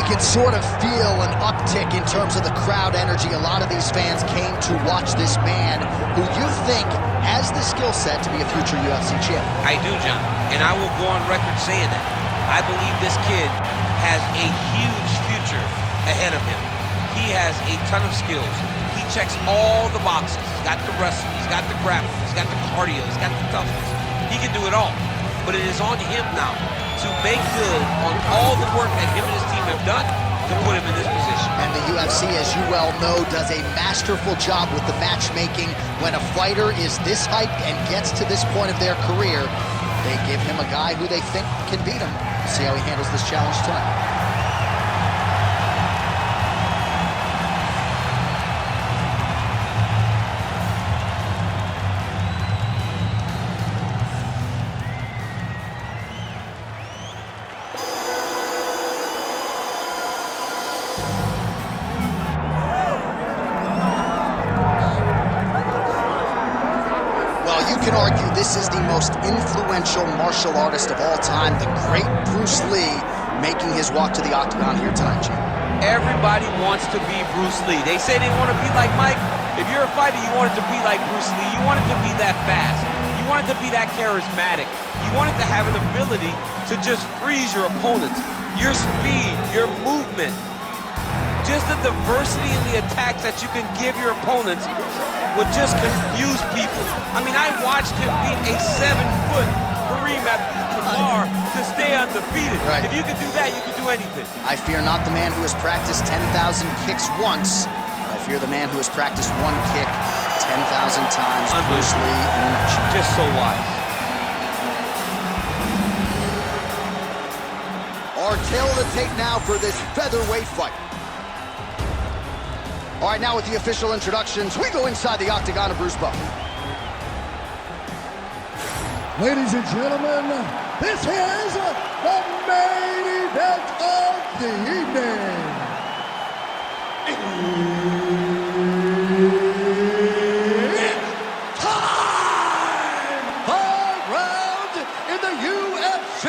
can sort of feel an uptick in terms of the crowd energy. A lot of these fans came to watch this man who you think has the skill set to be a future UFC champ. I do, John, and I will go on record saying that. I believe this kid has a huge future ahead of him. He has a ton of skills. He checks all the boxes. He's got the wrestling, he's got the grappling, he's got the cardio, he's got the toughness. He can do it all. But it is on him now to make good on all the work that him and his team have done to put him in this position. And the UFC, as you well know, does a masterful job with the matchmaking. When a fighter is this hyped and gets to this point of their career, they give him a guy who they think can beat him. See how he handles this challenge tonight. You can argue this is the most influential martial artist of all time, the great Bruce Lee, making his walk to the octagon here tonight, Jim. Everybody wants to be Bruce Lee. They say they want to be like Mike. If you're a fighter, you want it to be like Bruce Lee. You want it to be that fast. You want it to be that charismatic. You want it to have an ability to just freeze your opponents. Your speed, your movement, just the diversity in the attacks that you can give your opponents would just confuse people. I mean, I watched him beat a 7-foot Kareem Abdul-Jabbar to stay undefeated. Right. If you can do that, you can do anything. I fear not the man who has practiced 10,000 kicks once. I fear the man who has practiced one kick 10,000 times. Bruce Lee in a nutshell. Just so wise. Our tail of the tape now for this featherweight fight. All right, now with the official introductions, we go inside the octagon of Bruce Buffer. Ladies and gentlemen, this is the main event of the evening. It's time! 5 rounds in the UFC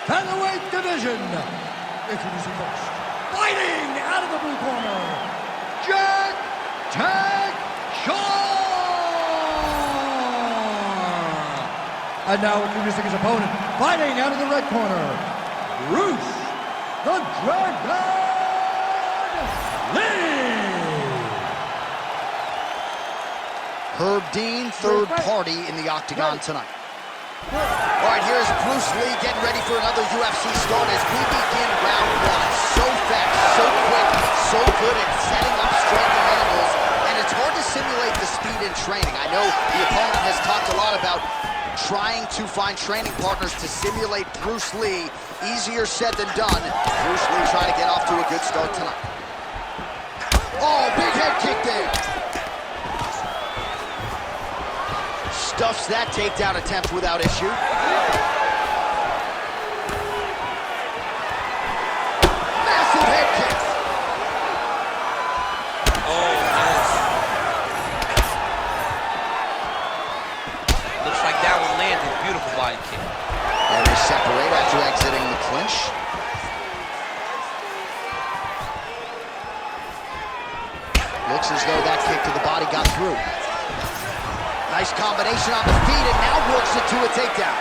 featherweight division. Introducing first, fighting out of the blue corner, Jack Tag Shaw! And now introducing his opponent, fighting out of the red corner, Bruce the Dragon Lee! Herb Dean, third party in the octagon tonight. All right, here's Bruce Lee getting ready for another UFC start as we begin round one. So fast, so quick, so good at setting up striking angles, and it's hard to simulate the speed in training. I know the opponent has talked a lot about trying to find training partners to simulate Bruce Lee. Easier said than done. Bruce Lee trying to get off to a good start tonight. Oh, big head kick there. Stuffs that takedown attempt without issue. Massive head kick. Oh, nice. Looks like that one landed. Beautiful body kick. And they separate after exiting the clinch. Looks as though that kick to the body got through. Nice combination on the feet, and now works it to a takedown.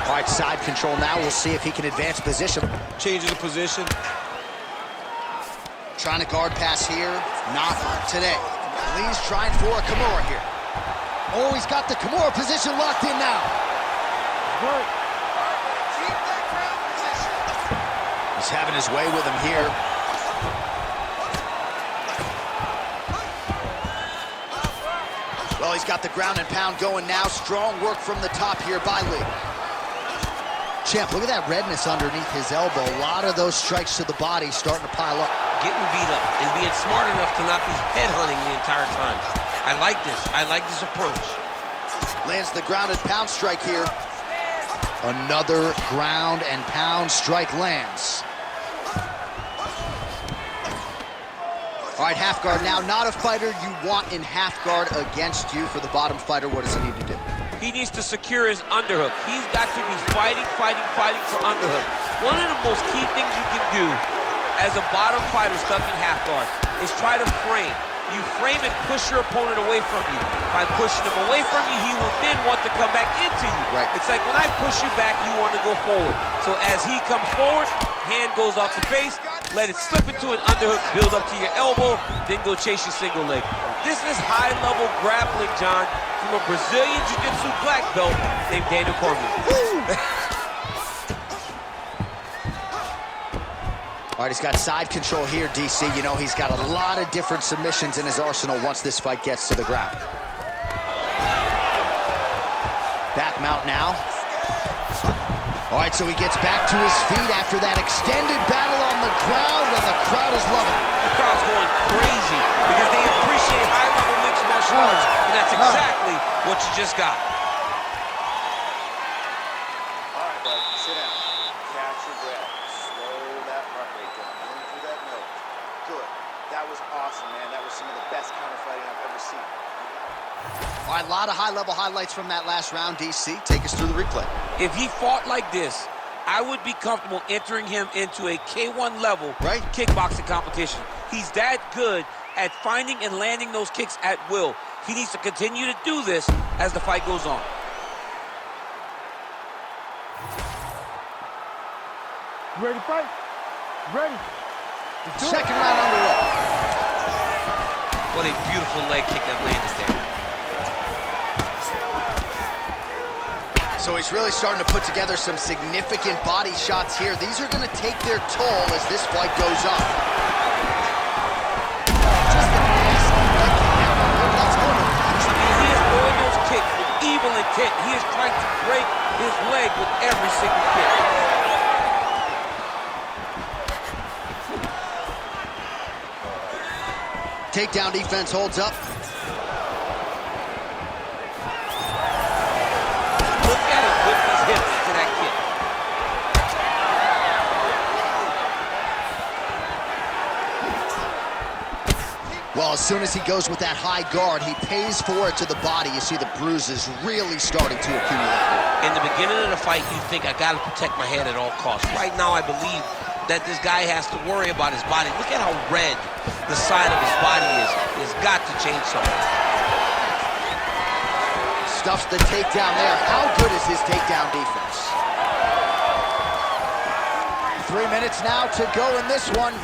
All right, side control now. We'll see if he can advance position. Changing the position. Trying to guard pass here. Not today. Lee's trying for a Kimura here. Oh, he's got the Kimura position locked in now. Keep that ground position. He's having his way with him here. Well, he's got the ground and pound going now. Strong work from the top here by Lee. Champ, look at that redness underneath his elbow. A lot of those strikes to the body starting to pile up. Getting beat up and being smart enough to not be headhunting the entire time. I like this. I like this approach. Lands the ground and pound strike here. Another ground and pound strike lands. All right, half guard now. Not a fighter you want in half guard against you. For the bottom fighter, what does he need to do? he needs to secure his underhook. He's got to be fighting for underhook. One of the most key things you can do as a bottom fighter stuck in half guard is try to frame. You frame and push your opponent away from you. By pushing him away from you, he will then want to come back into you. Right. It's like when I push you back, you want to go forward. So as he comes forward, hand goes off the face, let it slip into an underhook, build up to your elbow, then go chase your single leg. This is high-level grappling, John, from a Brazilian Jiu-Jitsu black belt named Daniel Cormier. All right, he's got side control here, DC. You know, he's got a lot of different submissions in his arsenal once this fight gets to the ground. Back mount now. All right, so he gets back to his feet after that extended battle on the ground, and the crowd is loving it. The crowd's going crazy because they appreciate high-level mixed martial arts, and that's exactly what you just got. All right, bud, sit down. Catch your breath. Slow that heart rate down. In through that nose. Good. That was awesome, man. That was some of the best counter fighting I've ever seen. All right, a lot of high-level highlights from that last round, DC. Take us through the replay. If he fought like this, I would be comfortable entering him into a K1 level kickboxing competition. He's that good at finding and landing those kicks at will. He needs to continue to do this as the fight goes on. You ready to fight? Ready. Second round underway. What a beautiful leg kick that landed there. So he's really starting to put together some significant body shots here. These are going to take their toll as this fight goes on. Just a nasty leg kick. Let's go to the I mean, he is throwing those kicks with evil intent. He is trying to break his leg with every single kick. takedown defense holds up. Look at him whip his hips to that kick. Well, as soon as he goes with that high guard, he pays for it to the body. You see the bruises really starting to accumulate. In the beginning of the fight, you think, I got to protect my head at all costs. Right now, I believe that this guy has to worry about his body. Look at how red the side of his body is. He's got to change something. Stuffs the takedown there. How good is his takedown defense? 3 minutes now to go in this one.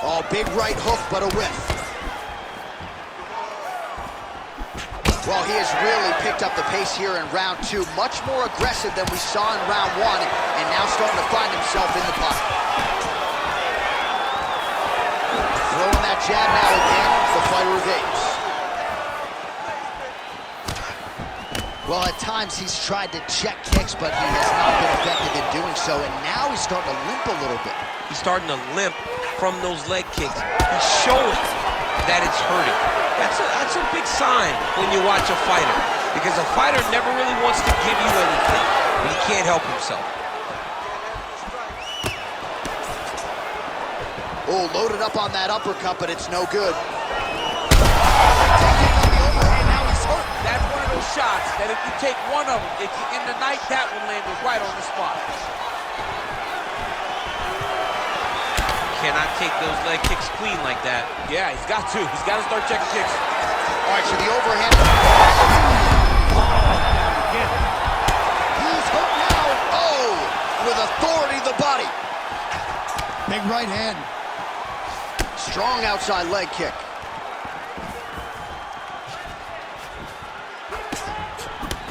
Oh, big right hook, but a whiff. Well, he has really picked up the pace here in round two. Much more aggressive than we saw in round one, and now starting to find himself in the pocket. Throwing that jab now again, the fighter evades. Well, at times he's tried to check kicks, but he has not been effective in doing so, and now he's starting to limp a little bit. He's starting to limp from those leg kicks. He's showing that it's hurting. That's a big sign when you watch a fighter, because a fighter never really wants to give you anything, but he can't help himself. Oh, loaded up on that uppercut, but it's no good. That's one of those shots that if you take one of them, if you in the night, that one landed right on the spot. Cannot take those leg kicks clean like that. Yeah, he's got to. He's got to start checking kicks. All right, so the overhand. He's hurt now. Oh, with authority to the body. Big right hand. Strong outside leg kick.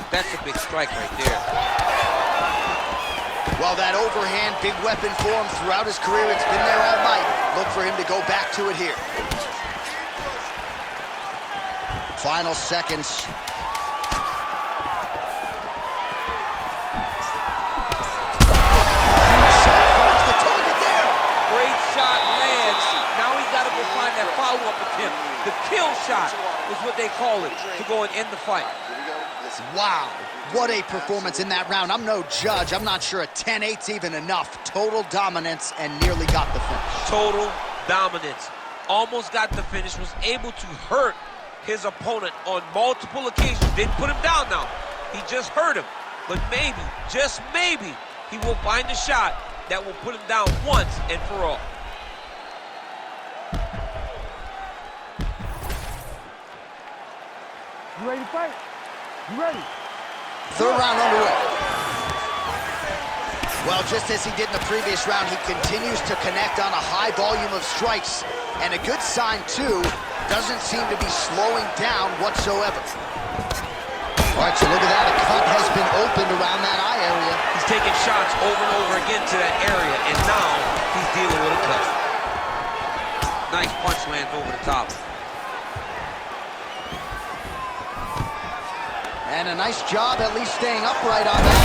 That's a big strike right there. Well, that overhand, big weapon for him throughout his career. It's been there all night. Look for him to go back to it here. Final seconds. The target there. Great shot lands. Now he's got to go find that follow-up attempt. The kill shot is what they call it, to go and end the fight. Wow, what a performance in that round. I'm no judge. I'm not sure a 10-8's even enough. Total dominance and nearly got the finish. Total dominance. Almost got the finish, was able to hurt his opponent on multiple occasions. Didn't put him down now. He just hurt him. But maybe, just maybe, he will find a shot that will put him down once and for all. You ready to fight? You ready? Third round underway. Well, just as he did in the previous round, he continues to connect on a high volume of strikes. And a good sign, too, doesn't seem to be slowing down whatsoever. All right, so look at that. A cut has been opened around that eye area. He's taking shots over and over again to that area, and now he's dealing with a cut. Nice punch lands over the top. And a nice job at least staying upright on that.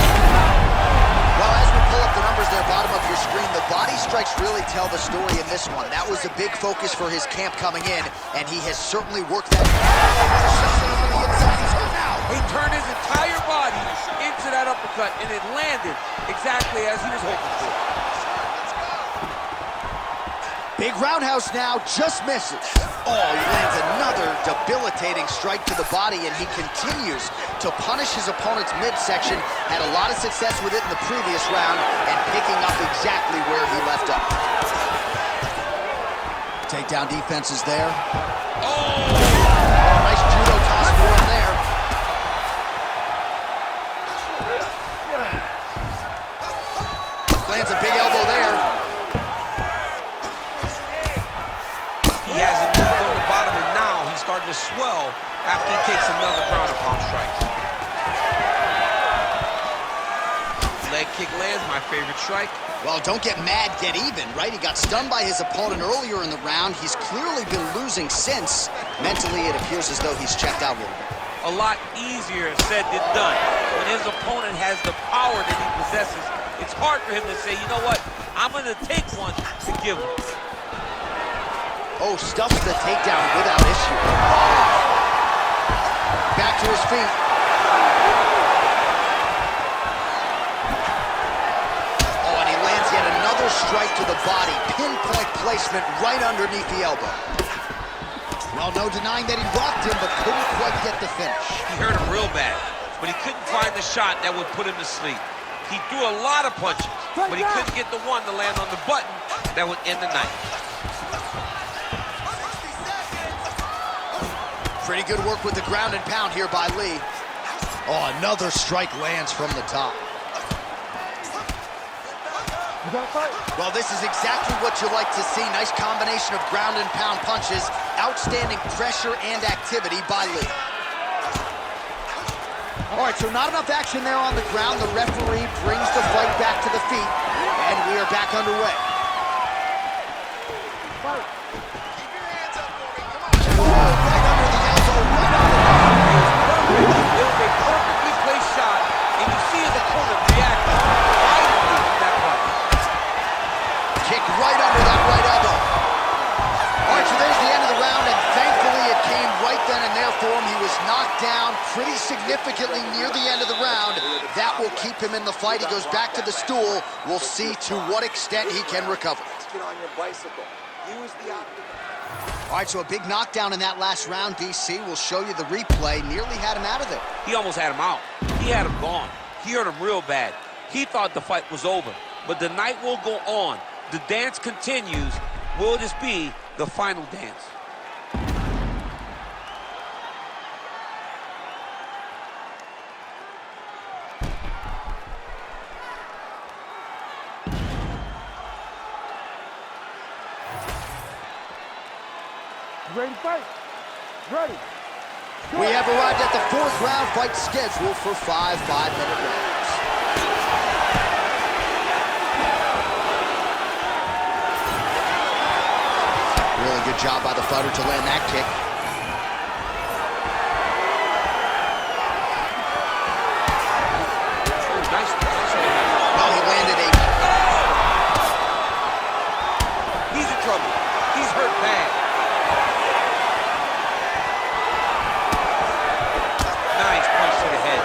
Well, as we pull up the numbers there, bottom of your screen, the body strikes really tell the story in this one. That was a big focus for his camp coming in, and he has certainly worked that. He turned his entire body into that uppercut, and it landed exactly as he was hoping for. Big roundhouse now, just misses. Oh, he lands another debilitating strike to the body, and he continues to punish his opponent's midsection. Had a lot of success with it in the previous round, and picking up exactly where he left off. Takedown defense is there. Oh! Nice judo toss for him there. Lands a big elbow there. He hasn't moved on the bottom, and now he's starting to swell after he takes another ground-and-pound strike. Leg kick lands, my favorite strike. Well, don't get mad, get even, right? He got stunned by his opponent earlier in the round. He's clearly been losing since. Mentally, it appears as though he's checked out a little bit. A lot easier said than done. When his opponent has the power that he possesses, it's hard for him to say, you know what, I'm going to take one to give him. Oh, stuffs the takedown without issue. Back to his feet. Oh, and he lands yet another strike to the body. Pinpoint placement right underneath the elbow. Well, no denying that he rocked him, but couldn't quite get the finish. He hurt him real bad, but he couldn't find the shot that would put him to sleep. He threw a lot of punches, but he couldn't get the one to land on the button that would end the night. Pretty good work with the ground and pound here by Lee. Oh, another strike lands from the top. Well, this is exactly what you like to see. Nice combination of ground and pound punches. Outstanding pressure and activity by Lee. All right, so not enough action there on the ground. The referee brings the fight back to the feet, and we are back underway. It was a perfectly placed shot, and you see his opponent react violently to that punch. Kick right under that right elbow. All right, so there's the end of the round, and thankfully it came right then and there for him. He was knocked down pretty significantly near the end of the round. That will keep him in the fight. He goes back to the stool. We'll see to what extent he can recover. Get on your bicycle. Use the octagon. All right, so a big knockdown in that last round. DC will show you the replay. Nearly had him out of there. He almost had him out. He had him gone. He hurt him real bad. He thought the fight was over. But the night will go on. The dance continues. Will this be the final dance? Ready to fight? Ready. We have arrived at the fourth round fight scheduled for 5 5-minute rounds. Really good job by the fighter to land that kick. Nice. Well, he landed a... He's in trouble. He's hurt bad. Nice punch to the head.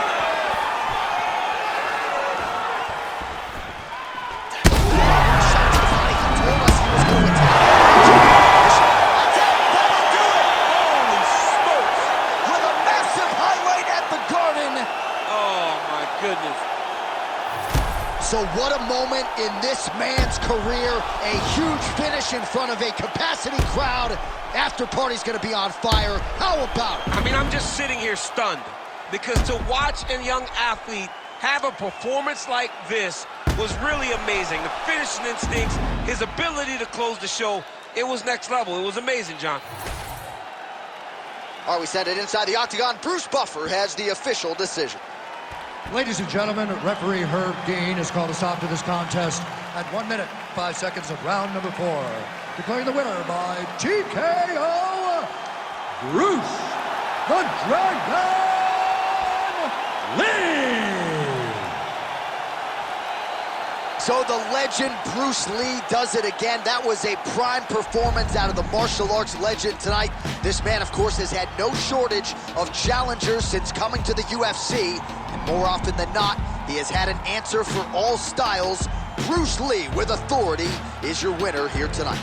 Shot to the body. He told us he was going to attack. That's it. That'll do it. What a moment in this man's career. A huge finish in front of a capacity crowd. After party's gonna be on fire. How about it? I mean, I'm just sitting here stunned because to watch a young athlete have a performance like this was really amazing. The finishing instincts, his ability to close the show, it was next level. It was amazing, John. All right, we send it inside the octagon. Bruce Buffer has the official decision. Ladies and gentlemen, referee Herb Dean has called a stop to this contest at 1 minute, 5 seconds of round number 4. Declaring the winner by TKO, Bruce the Dragon Lee! So the legend Bruce Lee does it again. That was a prime performance out of the martial arts legend tonight. This man, of course, has had no shortage of challengers since coming to the UFC. And more often than not, he has had an answer for all styles. Bruce Lee, with authority, is your winner here tonight.